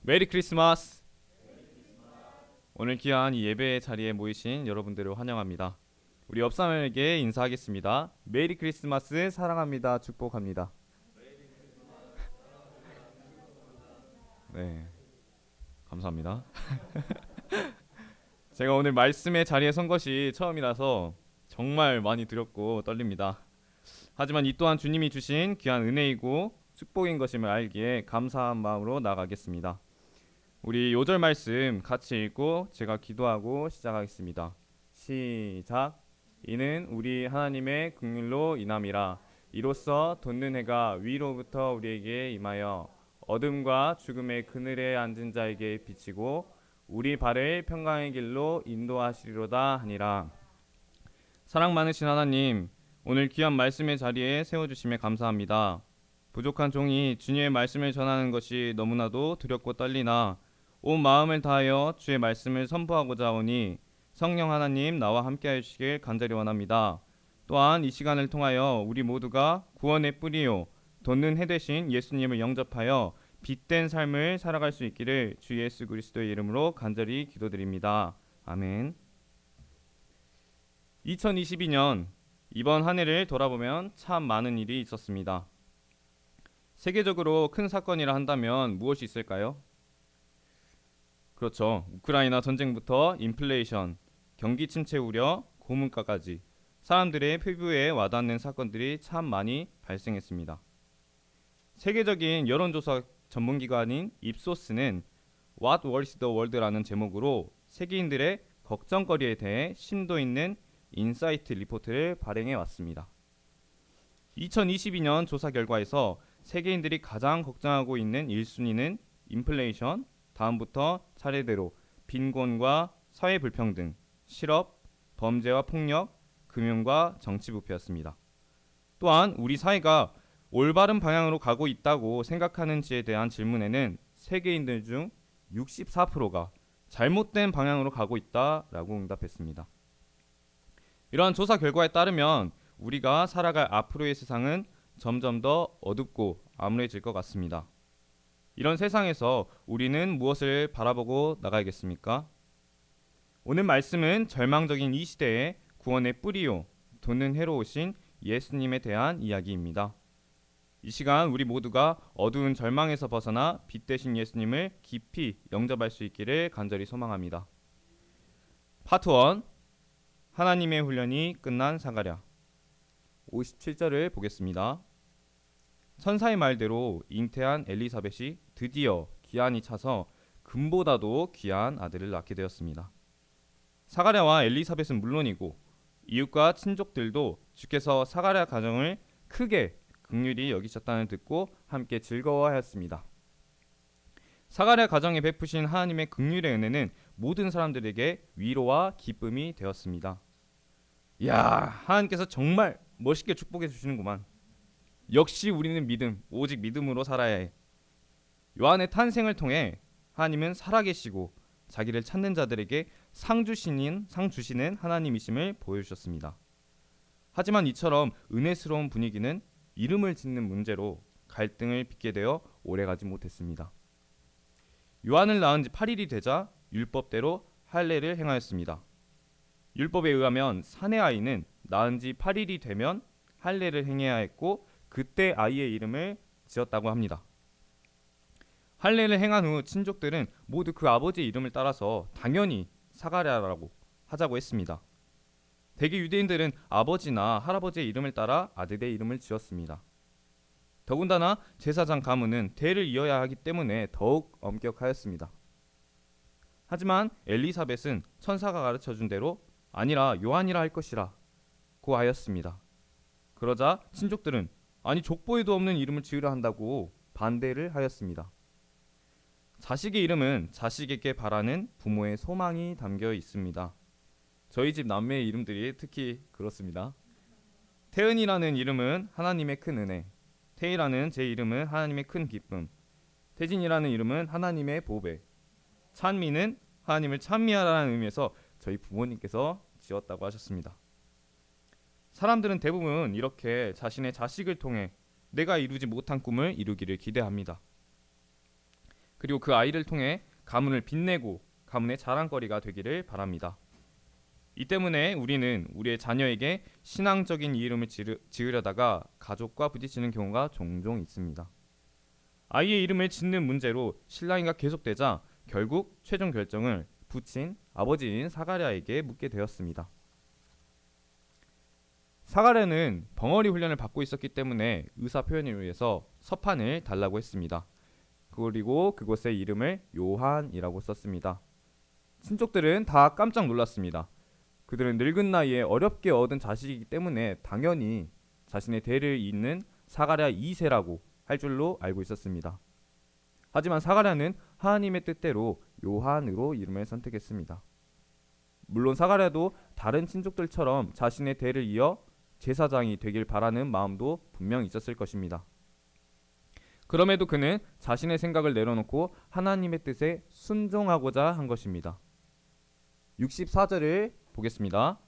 메리 크리스마스! 오늘 귀한 이 예배 자리에 모이신 여러분들을 환영합니다. 우리 옆 사람에게 인사하겠습니다. 메리 크리스마스 사랑합니다. 축복합니다. 네, 감사합니다. 제가 오늘 말씀의 자리에 선 것이 처음이라서 정말 많이 두렵고 떨립니다. 하지만 이 또한 주님이 주신 귀한 은혜이고 축복인 것임을 알기에 감사한 마음으로 나가겠습니다. 우리 요절 말씀 같이 읽고 제가 기도하고 시작하겠습니다. 시작. 이는 우리 하나님의 긍휼로 인함이라. 이로써 돋는 해가 위로부터 우리에게 임하여 어둠과 죽음의 그늘에 앉은 자에게 비치고 우리 발을 평강의 길로 인도하시리로다 하니라. 사랑 많으신 하나님, 오늘 귀한 말씀의 자리에 세워주심에 감사합니다. 부족한 종이 주님의 말씀을 전하는 것이 너무나도 두렵고 떨리나 온 마음을 다하여 주의 말씀을 선포하고자 하오니 성령 하나님 나와 함께하여 주시길 간절히 원합니다. 또한 이 시간을 통하여 우리 모두가 구원의 뿌리요 돋는 해 되신 예수님을 영접하여 빛된 삶을 살아갈 수 있기를 주 예수 그리스도의 이름으로 간절히 기도드립니다. 아멘. 2022년 이번 한 해를 돌아보면 참 많은 일이 있었습니다. 세계적으로 큰 사건이라 한다면 무엇이 있을까요? 그렇죠. 우크라이나 전쟁부터 인플레이션, 경기 침체 우려, 고물가까지 사람들의 피부에 와닿는 사건들이 참 많이 발생했습니다. 세계적인 여론조사 전문기관인 입소스는 What Worries the World라는 제목으로 세계인들의 걱정거리에 대해 심도 있는 인사이트 리포트를 발행해 왔습니다. 2022년 조사 결과에서 세계인들이 가장 걱정하고 있는 1순위는 인플레이션, 다음부터 차례대로 빈곤과 사회 불평등, 실업, 범죄와 폭력, 금융과 정치 부패였습니다. 또한 우리 사회가 올바른 방향으로 가고 있다고 생각하는지에 대한 질문에는 세계인들 중 64%가 잘못된 방향으로 가고 있다라고 응답했습니다. 이러한 조사 결과에 따르면 우리가 살아갈 앞으로의 세상은 점점 더 어둡고 암울해질 것 같습니다. 이런 세상에서 우리는 무엇을 바라보고 나가야겠습니까? 오늘 말씀은 절망적인 이 시대에 구원의 뿌리요 돋는 해로 오신 예수님에 대한 이야기입니다. 이 시간 우리 모두가 어두운 절망에서 벗어나 빛 되신 예수님을 깊이 영접할 수 있기를 간절히 소망합니다. 파트 1. 하나님의 훈련이 끝난 사가랴. 57절을 보겠습니다. 천사의 말대로 잉태한 엘리사벳이 드디어 기한이 차서 금보다도 귀한 아들을 낳게 되었습니다. 사가랴와 엘리사벳은 물론이고 이웃과 친족들도 주께서 사가랴 가정을 크게 긍휼히 여기셨다는 듣고 함께 즐거워하였습니다. 사가랴 가정에 베푸신 하나님의 긍휼의 은혜는 모든 사람들에게 위로와 기쁨이 되었습니다. 이야, 하나님께서 정말 멋있게 축복해 주시는구만. 역시 우리는 믿음, 오직 믿음으로 살아야 해. 요한의 탄생을 통해 하나님은 살아계시고 자기를 찾는 자들에게 상 주시는 하나님이심을 보여주셨습니다. 하지만 이처럼 은혜스러운 분위기는 이름을 짓는 문제로 갈등을 빚게 되어 오래가지 못했습니다. 요한을 낳은 지 8일이 되자 율법대로 할례를 행하였습니다. 율법에 의하면 사내 아이는 낳은 지 8일이 되면 할례를 행해야 했고 그때 아이의 이름을 지었다고 합니다. 할례를 행한 후 친족들은 모두 그 아버지의 이름을 따라서 당연히 사가랴라고 하자고 했습니다. 대개 유대인들은 아버지나 할아버지의 이름을 따라 아들의 이름을 지었습니다. 더군다나 제사장 가문은 대를 이어야 하기 때문에 더욱 엄격하였습니다. 하지만 엘리사벳은 천사가 가르쳐준 대로 아니라 요한이라 할 것이라 고 하였습니다. 그러자 친족들은 아니 족보에도 없는 이름을 지으려 한다고 반대를 하였습니다. 자식의 이름은 자식에게 바라는 부모의 소망이 담겨 있습니다. 저희 집 남매의 이름들이 특히 그렇습니다. 태은이라는 이름은 하나님의 큰 은혜, 태희라는 제 이름은 하나님의 큰 기쁨, 태진이라는 이름은 하나님의 보배, 찬미는 하나님을 찬미하라는 의미에서 저희 부모님께서 지었다고 하셨습니다. 사람들은 대부분 이렇게 자신의 자식을 통해 내가 이루지 못한 꿈을 이루기를 기대합니다. 그리고 그 아이를 통해 가문을 빛내고 가문의 자랑거리가 되기를 바랍니다. 이 때문에 우리는 우리의 자녀에게 신앙적인 이름을 지으려다가 가족과 부딪히는 경우가 종종 있습니다. 아이의 이름을 짓는 문제로 신랑이가 계속되자 결국 최종 결정을 부친 아버지인 사가랴에게 묻게 되었습니다. 사가랴는 벙어리 훈련을 받고 있었기 때문에 의사 표현을 위해서 서판을 달라고 했습니다. 그리고 그곳에 이름을 요한이라고 썼습니다. 친족들은 다 깜짝 놀랐습니다. 그들은 늙은 나이에 어렵게 얻은 자식이기 때문에 당연히 자신의 대를 잇는 사가랴 2세라고 할 줄로 알고 있었습니다. 하지만 사가랴는 하나님의 뜻대로 요한으로 이름을 선택했습니다. 물론 사가랴도 다른 친족들처럼 자신의 대를 이어 제사장이 되길 바라는 마음도 분명 있었을 것입니다. 그럼에도 그는 자신의 생각을 내려놓고 하나님의 뜻에 순종하고자 한 것입니다. 64절을 보겠습니다.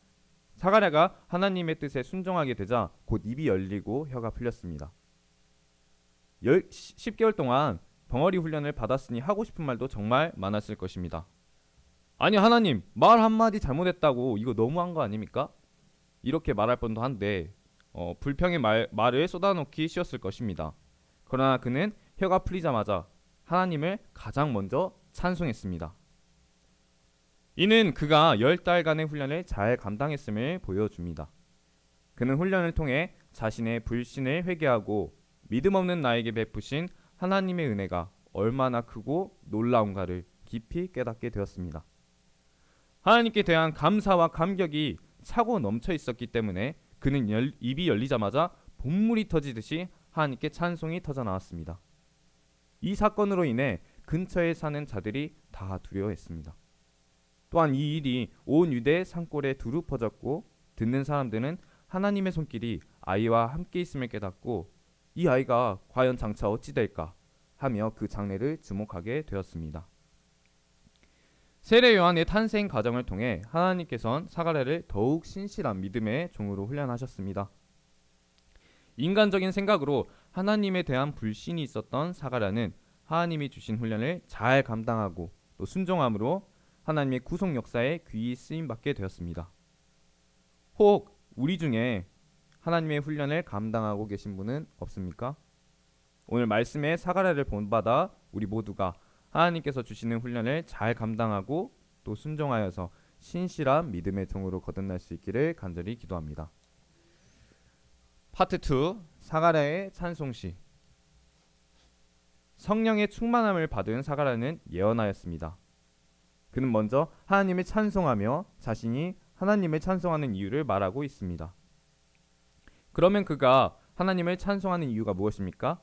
사가랴가 하나님의 뜻에 순종하게 되자 곧 입이 열리고 혀가 풀렸습니다. 10개월 동안 벙어리 훈련을 받았으니 하고 싶은 말도 정말 많았을 것입니다. 아니 하나님, 말 한마디 잘못했다고 이거 너무한 거 아닙니까? 이렇게 말할 뻔도 한데 불평의 말을 쏟아놓기 쉬웠을 것입니다. 그러나 그는 혀가 풀리자마자 하나님을 가장 먼저 찬송했습니다. 이는 그가 10달간의 훈련을 잘 감당했음을 보여줍니다. 그는 훈련을 통해 자신의 불신을 회개하고 믿음 없는 나에게 베푸신 하나님의 은혜가 얼마나 크고 놀라운가를 깊이 깨닫게 되었습니다. 하나님께 대한 감사와 감격이 차고 넘쳐 있었기 때문에 그는 입이 열리자마자 본물이 터지듯이 하나님께 찬송이 터져 나왔습니다. 이 사건으로 인해 근처에 사는 자들이 다 두려워했습니다. 또한 이 일이 온 유대 산골에 두루 퍼졌고 듣는 사람들은 하나님의 손길이 아이와 함께 있음을 깨닫고 이 아이가 과연 장차 어찌 될까 하며 그 장래를 주목하게 되었습니다. 세례 요한의 탄생 과정을 통해 하나님께서는 사가랴를 더욱 신실한 믿음의 종으로 훈련하셨습니다. 인간적인 생각으로 하나님에 대한 불신이 있었던 사가랴는 하나님이 주신 훈련을 잘 감당하고 또 순종함으로 하나님의 구속 역사에 귀히 쓰임받게 되었습니다. 혹 우리 중에 하나님의 훈련을 감당하고 계신 분은 없습니까? 오늘 말씀의 사가랴를 본받아 우리 모두가 하나님께서 주시는 훈련을 잘 감당하고 또 순종하여서 신실한 믿음의 종으로 거듭날 수 있기를 간절히 기도합니다. 파트 2 사가랴의 찬송시. 성령의 충만함을 받은 사가랴는 예언하였습니다. 그는 먼저 하나님을 찬송하며 자신이 하나님을 찬송하는 이유를 말하고 있습니다. 그러면 그가 하나님을 찬송하는 이유가 무엇입니까?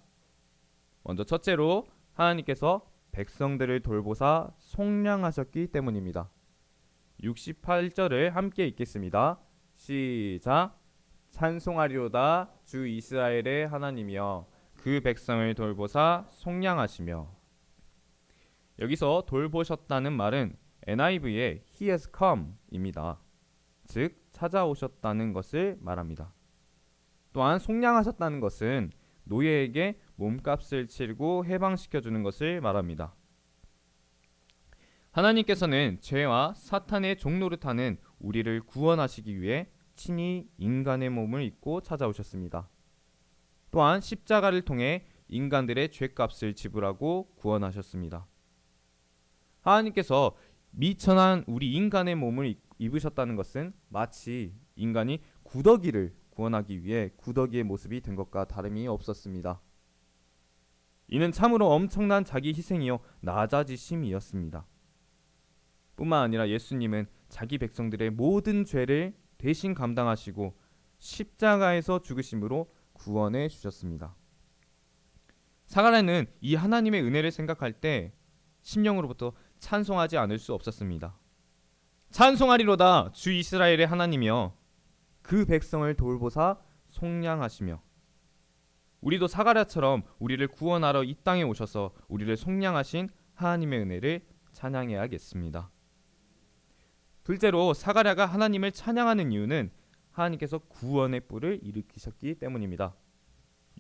먼저 첫째로 하나님께서 백성들을 돌보사 속량하셨기 때문입니다. 68절을 함께 읽겠습니다. 시작. 찬송하리로다 주 이스라엘의 하나님이여 그 백성을 돌보사 속량하시며. 여기서 돌보셨다는 말은 NIV의 He has come입니다. 즉 찾아오셨다는 것을 말합니다. 또한 속량하셨다는 것은 노예에게 몸값을 치르고 해방시켜주는 것을 말합니다. 하나님께서는 죄와 사탄의 종노릇하는 우리를 구원하시기 위해 친히 인간의 몸을 입고 찾아오셨습니다. 또한 십자가를 통해 인간들의 죄값을 지불하고 구원하셨습니다. 하나님께서 미천한 우리 인간의 몸을 입으셨다는 것은 마치 인간이 구더기를 구원하기 위해 구더기의 모습이 된 것과 다름이 없었습니다. 이는 참으로 엄청난 자기 희생이요 낮아지심이었습니다. 뿐만 아니라 예수님은 자기 백성들의 모든 죄를 대신 감당하시고 십자가에서 죽으심으로 구원해 주셨습니다. 사가랴는 이 하나님의 은혜를 생각할 때 심령으로부터 찬송하지 않을 수 없었습니다. 찬송하리로다 주 이스라엘의 하나님이여 그 백성을 돌보사 속량하시며. 우리도 사가랴처럼 우리를 구원하러 이 땅에 오셔서 우리를 속량하신 하나님의 은혜를 찬양해야겠습니다. 둘째로 사가랴가 하나님을 찬양하는 이유는 하나님께서 구원의 뿔을 일으키셨기 때문입니다.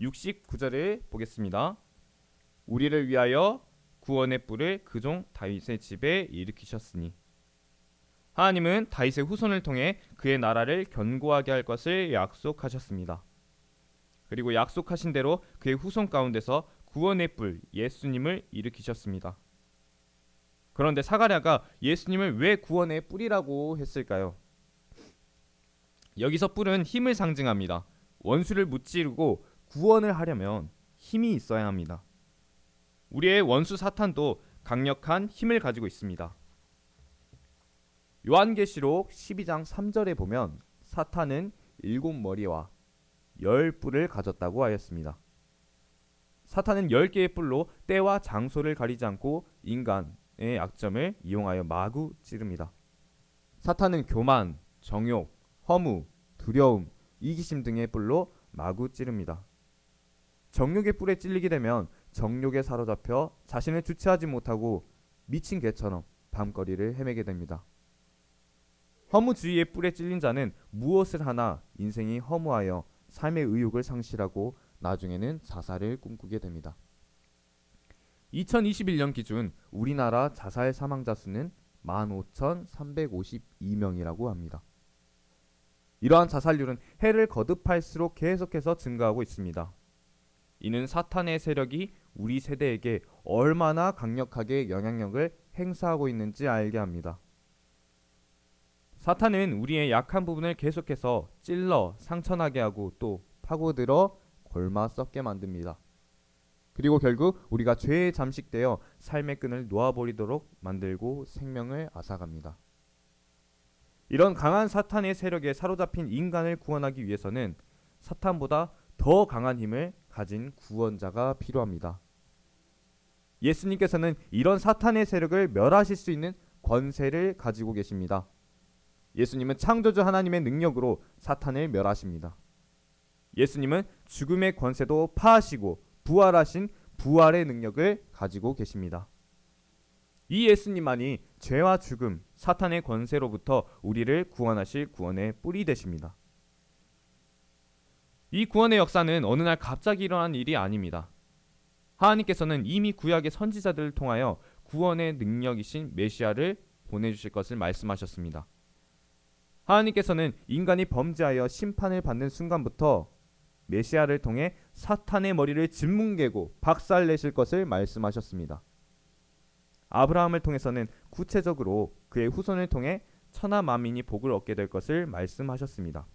69절을 보겠습니다. 우리를 위하여 구원의 뿔을 그종 다윗의 집에 일으키셨으니 하나님은 다윗의 후손을 통해 그의 나라를 견고하게 할 것을 약속하셨습니다. 그리고 약속하신 대로 그의 후손 가운데서 구원의 뿔 예수님을 일으키셨습니다. 그런데 사가랴가 예수님을 왜 구원의 뿔이라고 했을까요? 여기서 뿔은 힘을 상징합니다. 원수를 무찌르고 구원을 하려면 힘이 있어야 합니다. 우리의 원수 사탄도 강력한 힘을 가지고 있습니다. 요한계시록 12장 3절에 보면 사탄은 7머리와 10뿔을 가졌다고 하였습니다. 사탄은 10개의 뿔로 때와 장소를 가리지 않고 인간의 약점을 이용하여 마구 찌릅니다. 사탄은 교만, 정욕, 허무, 두려움, 이기심 등의 뿔로 마구 찌릅니다. 정욕의 뿔에 찔리게 되면 정욕에 사로잡혀 자신을 주체하지 못하고 미친 개처럼 밤거리를 헤매게 됩니다. 허무주의의 뿔에 찔린 자는 무엇을 하나 인생이 허무하여 삶의 의욕을 상실하고 나중에는 자살을 꿈꾸게 됩니다. 2021년 기준 우리나라 자살 사망자 수는 15,352명이라고 합니다. 이러한 자살률은 해를 거듭할수록 계속해서 증가하고 있습니다. 이는 사탄의 세력이 우리 세대에게 얼마나 강력하게 영향력을 행사하고 있는지 알게 합니다. 사탄은 우리의 약한 부분을 계속해서 찔러 상처나게 하고 또 파고들어 골마 썩게 만듭니다. 그리고 결국 우리가 죄에 잠식되어 삶의 끈을 놓아버리도록 만들고 생명을 앗아갑니다. 이런 강한 사탄의 세력에 사로잡힌 인간을 구원하기 위해서는 사탄보다 더 강한 힘을 가진 구원자가 필요합니다. 예수님께서는 이런 사탄의 세력을 멸하실 수 있는 권세를 가지고 계십니다. 예수님은 창조주 하나님의 능력으로 사탄을 멸하십니다. 예수님은 죽음의 권세도 파하시고 부활하신 부활의 능력을 가지고 계십니다. 이 예수님만이 죄와 죽음, 사탄의 권세로부터 우리를 구원하실 구원의 뿔이 되십니다. 이 구원의 역사는 어느 날 갑자기 일어난 일이 아닙니다. 하나님께서는 이미 구약의 선지자들을 통하여 구원의 능력이신 메시아를 보내주실 것을 말씀하셨습니다. 하나님께서는 인간이 범죄하여 심판을 받는 순간부터 메시아를 통해 사탄의 머리를 짓뭉개고 박살내실 것을 말씀하셨습니다. 아브라함을 통해서는 구체적으로 그의 후손을 통해 천하 만민이 복을 얻게 될 것을 말씀하셨습니다.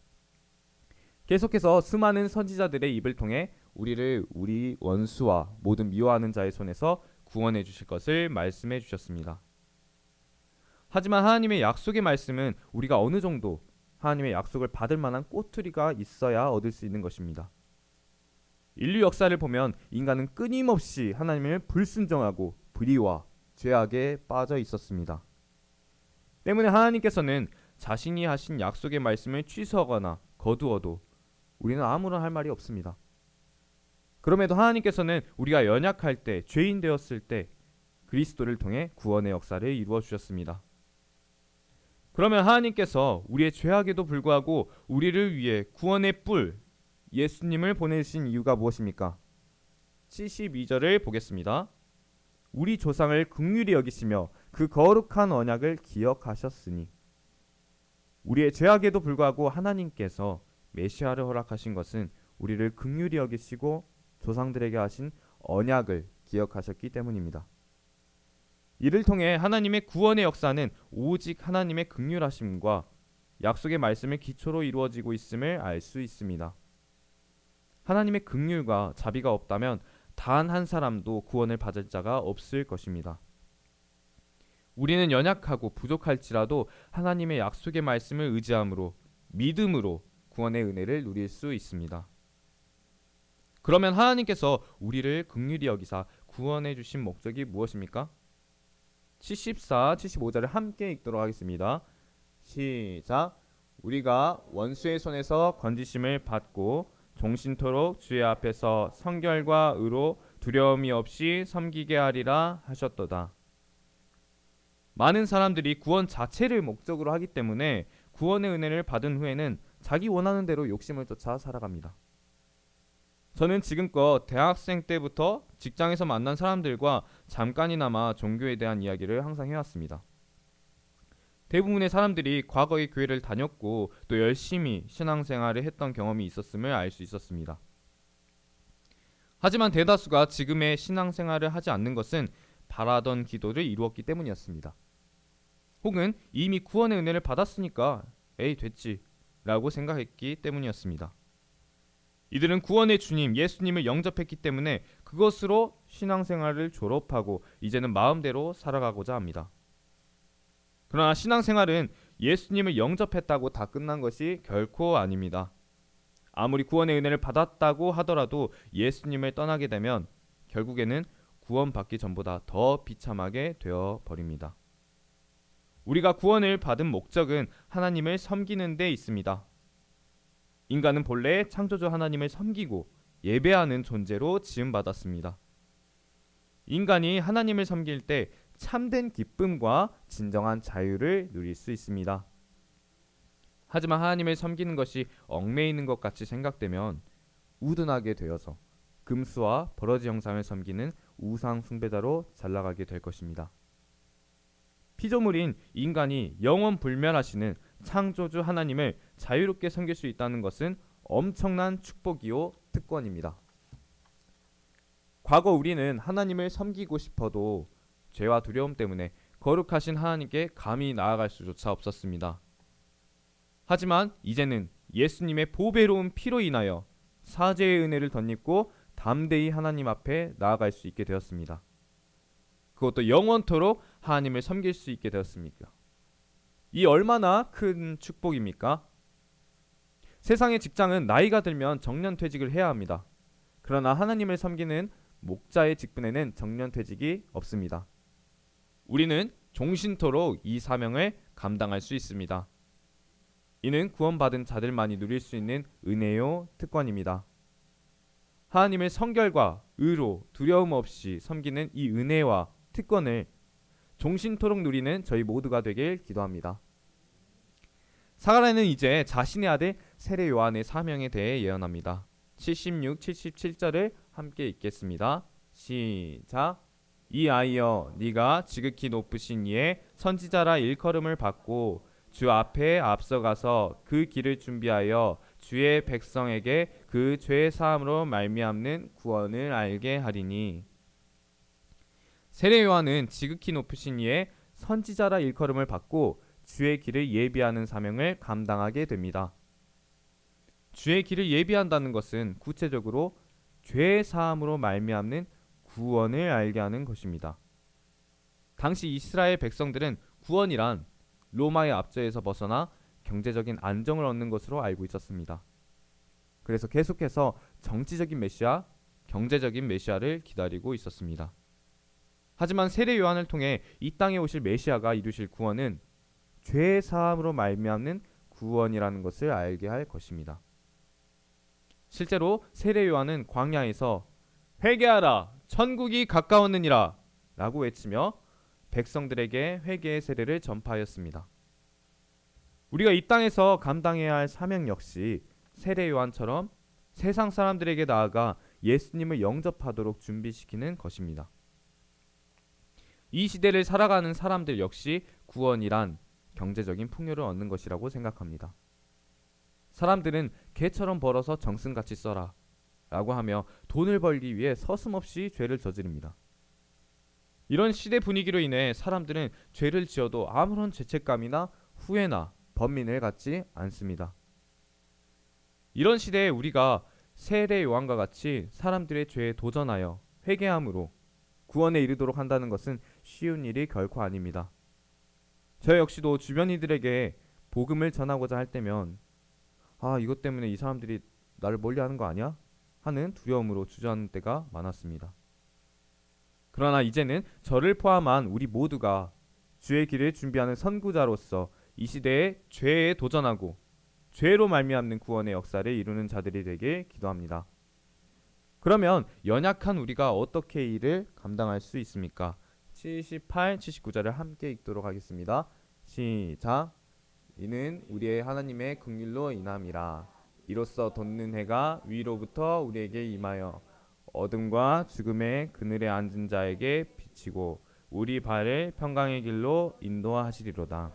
계속해서 수많은 선지자들의 입을 통해 우리를 우리 원수와 모든 미워하는 자의 손에서 구원해 주실 것을 말씀해 주셨습니다. 하지만 하나님의 약속의 말씀은 우리가 어느 정도 하나님의 약속을 받을 만한 꼬투리가 있어야 얻을 수 있는 것입니다. 인류 역사를 보면 인간은 끊임없이 하나님을 불순종하고 불의와 죄악에 빠져 있었습니다. 때문에 하나님께서는 자신이 하신 약속의 말씀을 취소하거나 거두어도 우리는 아무런 할 말이 없습니다. 그럼에도 하나님께서는 우리가 연약할 때, 죄인 되었을 때 그리스도를 통해 구원의 역사를 이루어 주셨습니다. 그러면 하나님께서 우리의 죄악에도 불구하고 우리를 위해 구원의 뿔 예수님을 보내신 이유가 무엇입니까? 72절을 보겠습니다. 우리 조상을 긍휼히 여기시며 그 거룩한 언약을 기억하셨으니. 우리의 죄악에도 불구하고 하나님께서 메시아를 허락하신 것은 우리를 긍휼히 여기시고 조상들에게 하신 언약을 기억하셨기 때문입니다. 이를 통해 하나님의 구원의 역사는 오직 하나님의 긍휼하심과 약속의 말씀을 기초로 이루어지고 있음을 알 수 있습니다. 하나님의 긍휼과 자비가 없다면 단 한 사람도 구원을 받을 자가 없을 것입니다. 우리는 연약하고 부족할지라도 하나님의 약속의 말씀을 의지함으로 믿음으로 구원의 은혜를 누릴 수 있습니다. 그러면 하나님께서 우리를 긍휼히 여기사 구원해 주신 목적이 무엇입니까? 74, 75절을 함께 읽도록 하겠습니다. 시작. 우리가 원수의 손에서 건지심을 받고 종신토록 주의 앞에서 성결과 의로 두려움이 없이 섬기게 하리라 하셨도다. 많은 사람들이 구원 자체를 목적으로 하기 때문에 구원의 은혜를 받은 후에는 자기 원하는 대로 욕심을 쫓아 살아갑니다. 저는 지금껏 대학생 때부터 직장에서 만난 사람들과 잠깐이나마 종교에 대한 이야기를 항상 해왔습니다. 대부분의 사람들이 과거에 교회를 다녔고 또 열심히 신앙생활을 했던 경험이 있었음을 알 수 있었습니다. 하지만 대다수가 지금의 신앙생활을 하지 않는 것은 바라던 기도를 이루었기 때문이었습니다. 혹은 이미 구원의 은혜를 받았으니까 에이 됐지 라고 생각했기 때문이었습니다. 이들은 구원의 주님 예수님을 영접했기 때문에 그것으로 신앙생활을 졸업하고 이제는 마음대로 살아가고자 합니다. 그러나 신앙생활은 예수님을 영접했다고 다 끝난 것이 결코 아닙니다. 아무리 구원의 은혜를 받았다고 하더라도 예수님을 떠나게 되면 결국에는 구원받기 전보다 더 비참하게 되어 버립니다. 우리가 구원을 받은 목적은 하나님을 섬기는 데 있습니다. 인간은 본래 창조주 하나님을 섬기고 예배하는 존재로 지음받았습니다. 인간이 하나님을 섬길 때 참된 기쁨과 진정한 자유를 누릴 수 있습니다. 하지만 하나님을 섬기는 것이 얽매이는 것 같이 생각되면 우둔하게 되어서 금수와 버러지 형상을 섬기는 우상 숭배자로 잘나가게 될 것입니다. 피조물인 인간이 영원 불멸하시는 창조주 하나님을 자유롭게 섬길 수 있다는 것은 엄청난 축복이요 특권입니다. 과거 우리는 하나님을 섬기고 싶어도 죄와 두려움 때문에 거룩하신 하나님께 감히 나아갈 수조차 없었습니다. 하지만 이제는 예수님의 보배로운 피로 인하여 사죄의 은혜를 덧입고 담대히 하나님 앞에 나아갈 수 있게 되었습니다. 그것도 영원토록 하나님을 섬길 수 있게 되었습니다. 이 얼마나 큰 축복입니까? 세상의 직장은 나이가 들면 정년퇴직을 해야 합니다. 그러나 하나님을 섬기는 목자의 직분에는 정년퇴직이 없습니다. 우리는 종신토록 이 사명을 감당할 수 있습니다. 이는 구원받은 자들만이 누릴 수 있는 은혜요 특권입니다. 하나님을 성결과 의로 두려움 없이 섬기는 이 은혜와 특권을 종신토록 누리는 저희 모두가 되길 기도합니다. 사가랴는 이제 자신의 아들 세례 요한의 사명에 대해 예언합니다. 76, 77절을 함께 읽겠습니다. 시작. 이 아이여 네가 지극히 높으신 이의 선지자라 일컬음을 받고 주 앞에 앞서가서 그 길을 준비하여 주의 백성에게 그 죄 사함으로 말미암는 구원을 알게 하리니. 세례 요한은 지극히 높으신 이의 선지자라 일컬음을 받고 주의 길을 예비하는 사명을 감당하게 됩니다. 주의 길을 예비한다는 것은 구체적으로 죄 사함으로 말미암는 구원을 알게 하는 것입니다. 당시 이스라엘 백성들은 구원이란 로마의 압제에서 벗어나 경제적인 안정을 얻는 것으로 알고 있었습니다. 그래서 계속해서 정치적인 메시아, 경제적인 메시아를 기다리고 있었습니다. 하지만 세례 요한을 통해 이 땅에 오실 메시아가 이루실 구원은 죄 사함으로 말미암는 구원이라는 것을 알게 할 것입니다. 실제로 세례 요한은 광야에서 회개하라 천국이 가까웠느니라 라고 외치며 백성들에게 회개의 세례를 전파하였습니다. 우리가 이 땅에서 감당해야 할 사명 역시 세례 요한처럼 세상 사람들에게 나아가 예수님을 영접하도록 준비시키는 것입니다. 이 시대를 살아가는 사람들 역시 구원이란 경제적인 풍요를 얻는 것이라고 생각합니다. 사람들은 개처럼 벌어서 정승같이 써라 라고 하며 돈을 벌기 위해 서슴없이 죄를 저지릅니다. 이런 시대 분위기로 인해 사람들은 죄를 지어도 아무런 죄책감이나 후회나 번민을 갖지 않습니다. 이런 시대에 우리가 세례 요한과 같이 사람들의 죄에 도전하여 회개함으로 구원에 이르도록 한다는 것은 쉬운 일이 결코 아닙니다. 저 역시도 주변 이들에게 복음을 전하고자 할 때면 이것 때문에 이 사람들이 나를 멀리하는 거 아니야? 하는 두려움으로 주저하는 때가 많았습니다. 그러나 이제는 저를 포함한 우리 모두가 주의 길을 준비하는 선구자로서 이 시대에 죄에 도전하고 죄로 말미암는 구원의 역사를 이루는 자들이 되길 기도합니다. 그러면 연약한 우리가 어떻게 이 일을 감당할 수 있습니까? 78, 79절을 함께 읽도록 하겠습니다. 시작. 이는 우리의 하나님의 긍휼로 인함이라. 이로써 돋는 해가 위로부터 우리에게 임하여 어둠과 죽음의 그늘에 앉은 자에게 비치고 우리 발을 평강의 길로 인도하시리로다.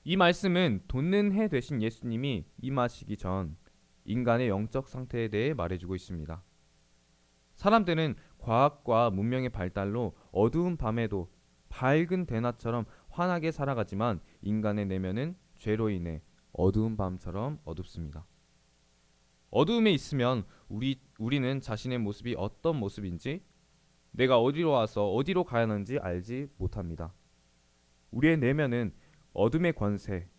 이 말씀은 돋는 해 되신 예수님이 임하시기 전 인간의 영적 상태에 대해 말해주고 있습니다. 사람들은 과학과 문명의 발달로 어두운 밤에도 밝은 대낮처럼 환하게 살아가지만 인간의 내면은 죄로 인해 어두운 밤처럼 어둡습니다. 어두움에 있으면 우리는 자신의 모습이 어떤 모습인지, 내가 어디로 와서 어디로 가야 하는지 알지 못합니다. 우리의 내면은 어둠의 권세,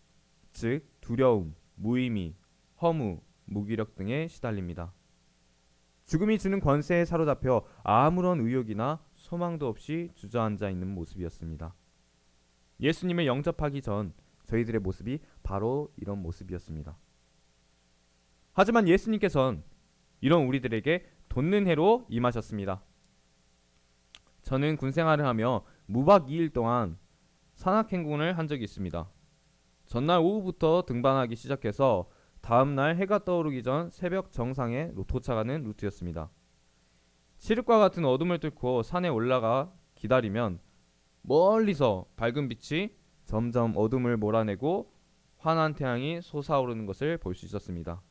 즉 두려움, 무의미, 허무, 무기력 등에 시달립니다. 죽음이 주는 권세에 사로잡혀 아무런 의욕이나 소망도 없이 주저앉아 있는 모습이었습니다. 예수님을 영접하기 전 저희들의 모습이 바로 이런 모습이었습니다. 하지만 예수님께서는 이런 우리들에게 돋는 해로 임하셨습니다. 저는 군 생활을 하며 무박 2일 동안 산악행군을 한 적이 있습니다. 전날 오후부터 등반하기 시작해서 다음날 해가 떠오르기 전 새벽 정상에 도착하는 루트였습니다. 칠흑과 같은 어둠을 뚫고 산에 올라가 기다리면 멀리서 밝은 빛이 점점 어둠을 몰아내고 환한 태양이 솟아오르는 것을 볼 수 있었습니다.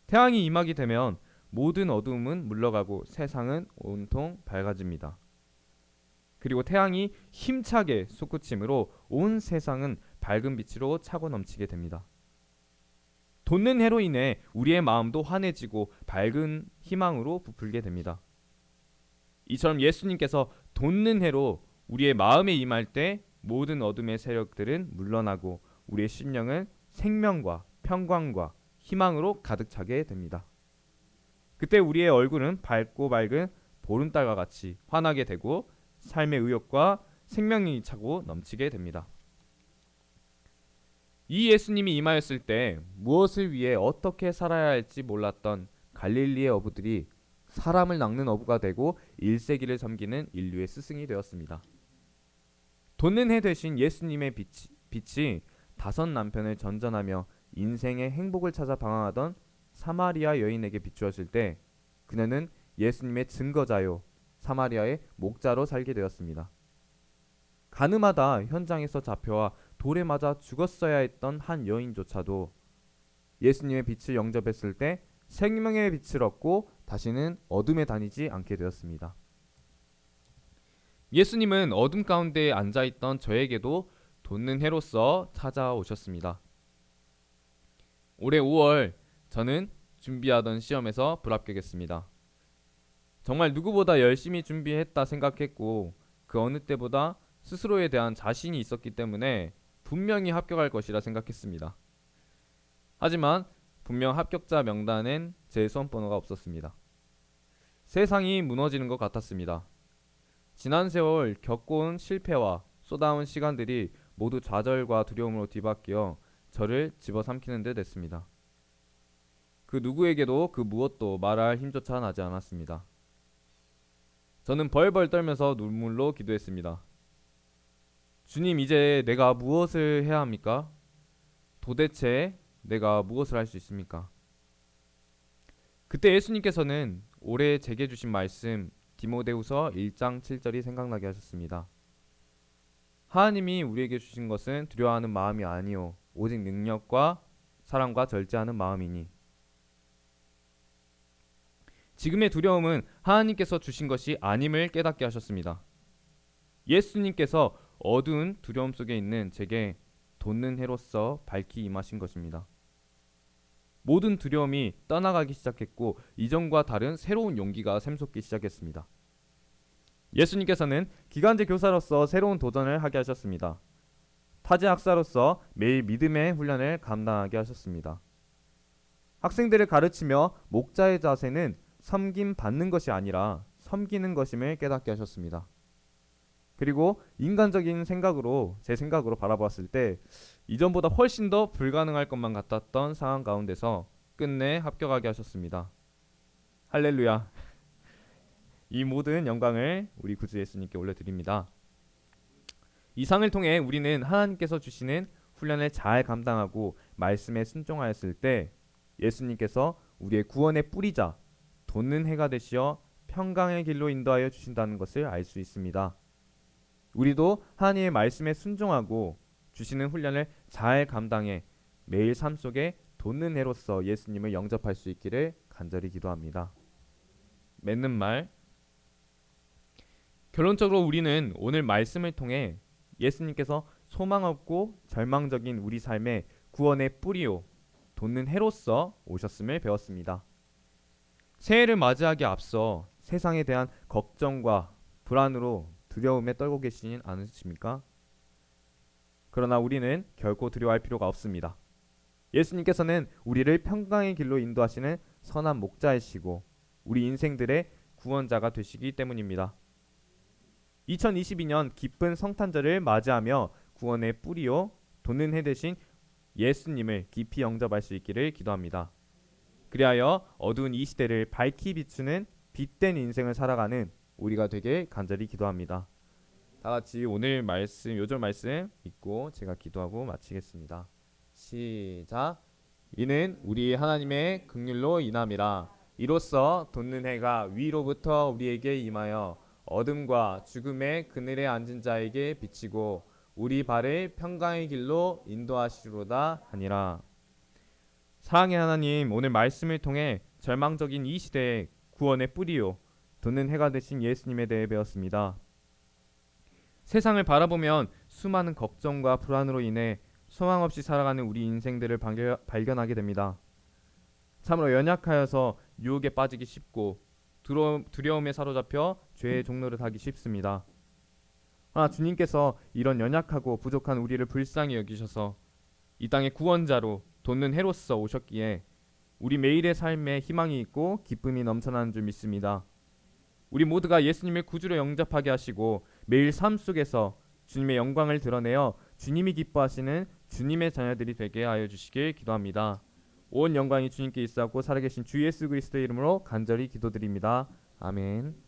태양이 임하게 되면 모든 어두움은 물러가고 세상은 온통 밝아집니다. 그리고 태양이 힘차게 솟구침으로 온 세상은 밝은 빛으로 차고 넘치게 됩니다. 돋는 해로 인해 우리의 마음도 환해지고 밝은 희망으로 부풀게 됩니다. 이처럼 예수님께서 돋는 해로 우리의 마음에 임할 때 모든 어둠의 세력들은 물러나고 우리의 심령은 생명과 평강과 희망으로 가득 차게 됩니다. 그때 우리의 얼굴은 밝고 밝은 보름달과 같이 환하게 되고 삶의 의욕과 생명이 차고 넘치게 됩니다. 이 예수님이 임하였을 때 무엇을 위해 어떻게 살아야 할지 몰랐던 갈릴리의 어부들이 사람을 낚는 어부가 되고 1세기를 섬기는 인류의 스승이 되었습니다. 돋는 해 되신 예수님의 빛이 다섯 남편을 전전하며 인생의 행복을 찾아 방황하던 사마리아 여인에게 비추었을 때 그녀는 예수님의 증거자요 사마리아의 목자로 살게 되었습니다. 가늠하다 현장에서 잡혀와 돌에 맞아 죽었어야 했던 한 여인조차도 예수님의 빛을 영접했을 때 생명의 빛을 얻고 다시는 어둠에 다니지 않게 되었습니다. 예수님은 어둠 가운데 앉아있던 저에게도 돋는 해로서 찾아오셨습니다. 올해 5월 저는 준비하던 시험에서 불합격했습니다. 정말 누구보다 열심히 준비했다 생각했고 그 어느 때보다 스스로에 대한 자신이 있었기 때문에 분명히 합격할 것이라 생각했습니다. 하지만 분명 합격자 명단엔 제 수험번호가 없었습니다. 세상이 무너지는 것 같았습니다. 지난 세월 겪어온 실패와 쏟아온 시간들이 모두 좌절과 두려움으로 뒤바뀌어 저를 집어삼키는 듯 했습니다. 그 누구에게도 그 무엇도 말할 힘조차 나지 않았습니다. 저는 벌벌 떨면서 눈물로 기도했습니다. 주님, 이제 내가 무엇을 해야 합니까? 도대체 내가 무엇을 할 수 있습니까? 그때 예수님께서는 올해 제게 주신 말씀 디모데후서 1장 7절이 생각나게 하셨습니다. 하나님이 우리에게 주신 것은 두려워하는 마음이 아니요 오직 능력과 사랑과 절제하는 마음이니. 지금의 두려움은 하나님께서 주신 것이 아님을 깨닫게 하셨습니다. 예수님께서 어두운 두려움 속에 있는 제게 돋는 해로서 밝히 임하신 것입니다. 모든 두려움이 떠나가기 시작했고 이전과 다른 새로운 용기가 샘솟기 시작했습니다. 예수님께서는 기간제 교사로서 새로운 도전을 하게 하셨습니다. 타지 학사로서 매일 믿음의 훈련을 감당하게 하셨습니다. 학생들을 가르치며 목자의 자세는 섬김 받는 것이 아니라 섬기는 것임을 깨닫게 하셨습니다. 그리고 인간적인 생각으로 제 생각으로 바라봤을 때 이전보다 훨씬 더 불가능할 것만 같았던 상황 가운데서 끝내 합격하게 하셨습니다. 할렐루야. 이 모든 영광을 우리 구주 예수님께 올려드립니다. 이 상을 통해 우리는 하나님께서 주시는 훈련을 잘 감당하고 말씀에 순종하였을 때 예수님께서 우리의 구원의 뿌리자 돋는 해가 되시어 평강의 길로 인도하여 주신다는 것을 알 수 있습니다. 우리도 하나님의 말씀에 순종하고 주시는 훈련을 잘 감당해 매일 삶 속에 돋는 해로서 예수님을 영접할 수 있기를 간절히 기도합니다. 맺는 말. 결론적으로 우리는 오늘 말씀을 통해 예수님께서 소망 없고 절망적인 우리 삶의 구원의 뿌리요 돋는 해로서 오셨음을 배웠습니다. 새해를 맞이하기 앞서 세상에 대한 걱정과 불안으로 두려움에 떨고 계시진 않으십니까? 그러나 우리는 결코 두려워할 필요가 없습니다. 예수님께서는 우리를 평강의 길로 인도하시는 선한 목자이시고 우리 인생들의 구원자가 되시기 때문입니다. 2022년 기쁜 성탄절을 맞이하며 구원의 뿌리요 돋는 해 대신 예수님을 깊이 영접할 수 있기를 기도합니다. 그리하여 어두운 이 시대를 밝히 비추는 빛된 인생을 살아가는 우리가 되길 간절히 기도합니다. 다 같이 오늘 말씀, 요절 말씀 읽고 제가 기도하고 마치겠습니다. 시작. 이는 우리 하나님의 긍휼로 인함이라. 이로써 돋는 해가 위로부터 우리에게 임하여 어둠과 죽음의 그늘에 앉은 자에게 비치고 우리 발을 평강의 길로 인도하시로다 하니라. 사랑의 하나님, 오늘 말씀을 통해 절망적인 이 시대의 구원의 뿌리요 돋는 해가 되신 예수님에 대해 배웠습니다. 세상을 바라보면 수많은 걱정과 불안으로 인해 소망 없이 살아가는 우리 인생들을 발견하게 됩니다. 참으로 연약하여서 유혹에 빠지기 쉽고 두려움에 사로잡혀 죄의 종노릇 하기 쉽습니다. 그러나 주님께서 이런 연약하고 부족한 우리를 불쌍히 여기셔서 이 땅의 구원자로 돋는 해로서 오셨기에 우리 매일의 삶에 희망이 있고 기쁨이 넘쳐나는 줄 믿습니다. 우리 모두가 예수님을 구주로 영접하게 하시고 매일 삶 속에서 주님의 영광을 드러내어 주님이 기뻐하시는 주님의 자녀들이 되게 하여 주시길 기도합니다. 온 영광이 주님께 있사옵고 살아계신 주 예수 그리스도의 이름으로 간절히 기도드립니다. 아멘.